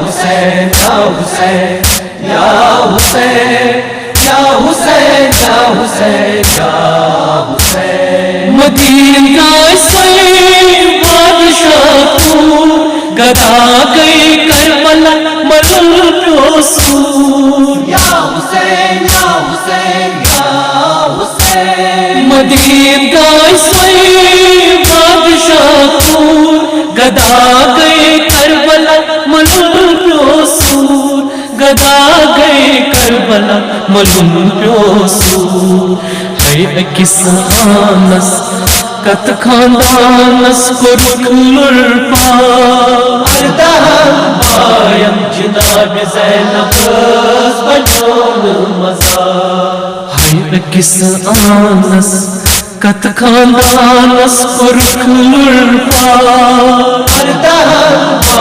حسین یا حسین یا حسین یا حسین یا حسین یا حسین مدینہ سے بادشاہ تو گدا گئی کربلا ملک رسول یا حسین یا حسین یا حسین مدینہ سے بادشاہ تو گدا گئی کربلا ملک رسول گدا گئی کربلا ملک رسول ہے کس آنس کت خاندانس کو رکن اردہم بایم جناب زینب بجون مزار ہے کس آنس کت خاندانس کو رکن اردہم